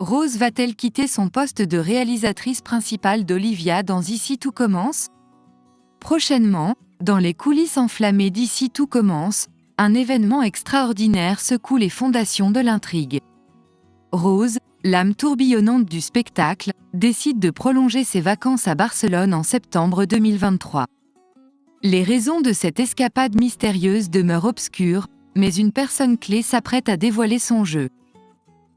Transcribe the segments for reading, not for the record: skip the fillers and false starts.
Rose va-t-elle quitter son poste de réalisatrice principale d'Olivia dans Ici tout commence ? Prochainement, dans les coulisses enflammées d'Ici tout commence, un événement extraordinaire secoue les fondations de l'intrigue. Rose, l'âme tourbillonnante du spectacle, décide de prolonger ses vacances à Barcelone en septembre 2023. Les raisons de cette escapade mystérieuse demeurent obscures, mais une personne clé s'apprête à dévoiler son jeu.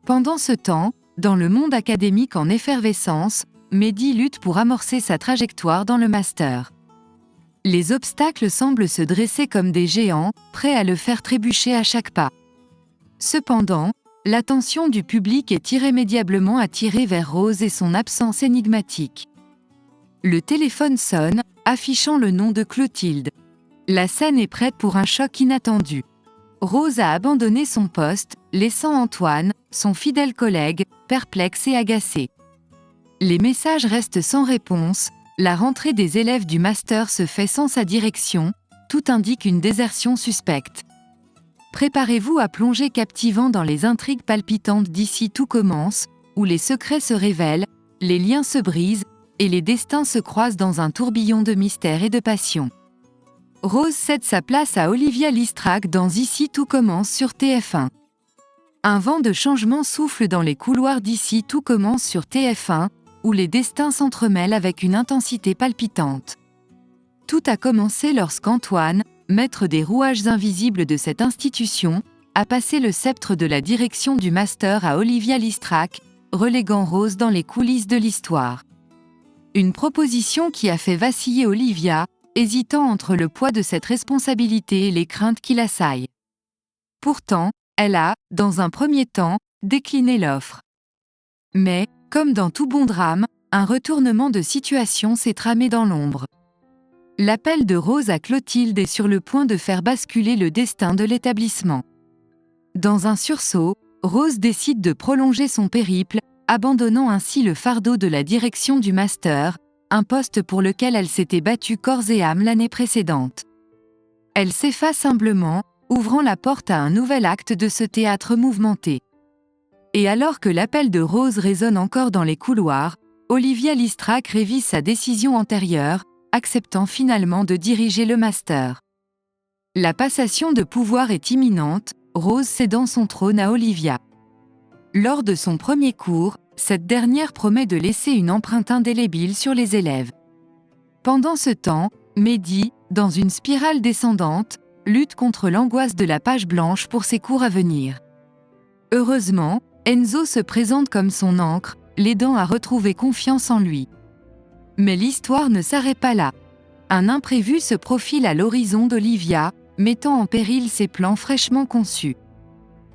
Pendant ce temps, dans le monde académique en effervescence, Mehdi lutte pour amorcer sa trajectoire dans le master. Les obstacles semblent se dresser comme des géants, prêts à le faire trébucher à chaque pas. Cependant, l'attention du public est irrémédiablement attirée vers Rose et son absence énigmatique. Le téléphone sonne, affichant le nom de Clotilde. La scène est prête pour un choc inattendu. Rose a abandonné son poste, laissant Antoine, son fidèle collègue, perplexe et agacé. Les messages restent sans réponse, la rentrée des élèves du master se fait sans sa direction, tout indique une désertion suspecte. Préparez-vous à plonger captivant dans les intrigues palpitantes d'Ici tout commence, où les secrets se révèlent, les liens se brisent, et les destins se croisent dans un tourbillon de mystère et de passion. Rose cède sa place à Olivia Listrac dans Ici tout commence sur TF1. Un vent de changement souffle dans les couloirs d'Ici tout commence sur TF1, où les destins s'entremêlent avec une intensité palpitante. Tout a commencé lorsqu'Antoine, maître des rouages invisibles de cette institution, a passé le sceptre de la direction du master à Olivia Listrac, reléguant Rose dans les coulisses de l'histoire. Une proposition qui a fait vaciller Olivia, hésitant entre le poids de cette responsabilité et les craintes qui l'assaillent. Pourtant, elle a, dans un premier temps, décliné l'offre. Mais, comme dans tout bon drame, un retournement de situation s'est tramé dans l'ombre. L'appel de Rose à Clotilde est sur le point de faire basculer le destin de l'établissement. Dans un sursaut, Rose décide de prolonger son périple, abandonnant ainsi le fardeau de la direction du master, un poste pour lequel elle s'était battue corps et âme l'année précédente. Elle s'efface humblement, ouvrant la porte à un nouvel acte de ce théâtre mouvementé. Et alors que l'appel de Rose résonne encore dans les couloirs, Olivia Listrac révise sa décision antérieure, acceptant finalement de diriger le master. La passation de pouvoir est imminente, Rose cédant son trône à Olivia. Lors de son premier cours, cette dernière promet de laisser une empreinte indélébile sur les élèves. Pendant ce temps, Mehdi, dans une spirale descendante, lutte contre l'angoisse de la page blanche pour ses cours à venir. Heureusement, Enzo se présente comme son ancre, l'aidant à retrouver confiance en lui. Mais l'histoire ne s'arrête pas là. Un imprévu se profile à l'horizon d'Olivia, mettant en péril ses plans fraîchement conçus.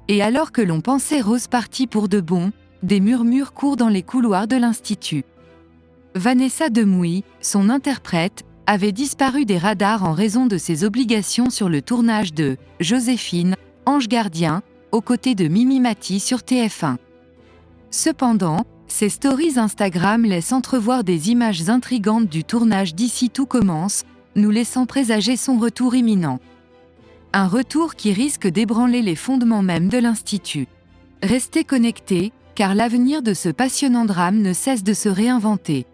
Et alors que l'on pensait Rose partie pour de bon, des murmures courent dans les couloirs de l'Institut. Vanessa Demouy, son interprète, avait disparu des radars en raison de ses obligations sur le tournage de Joséphine, Ange gardien, aux côtés de Mimi Mati sur TF1. Cependant, ses stories Instagram laissent entrevoir des images intrigantes du tournage d'Ici tout commence, nous laissant présager son retour imminent. Un retour qui risque d'ébranler les fondements même de l'Institut. Restez connectés, car l'avenir de ce passionnant drame ne cesse de se réinventer.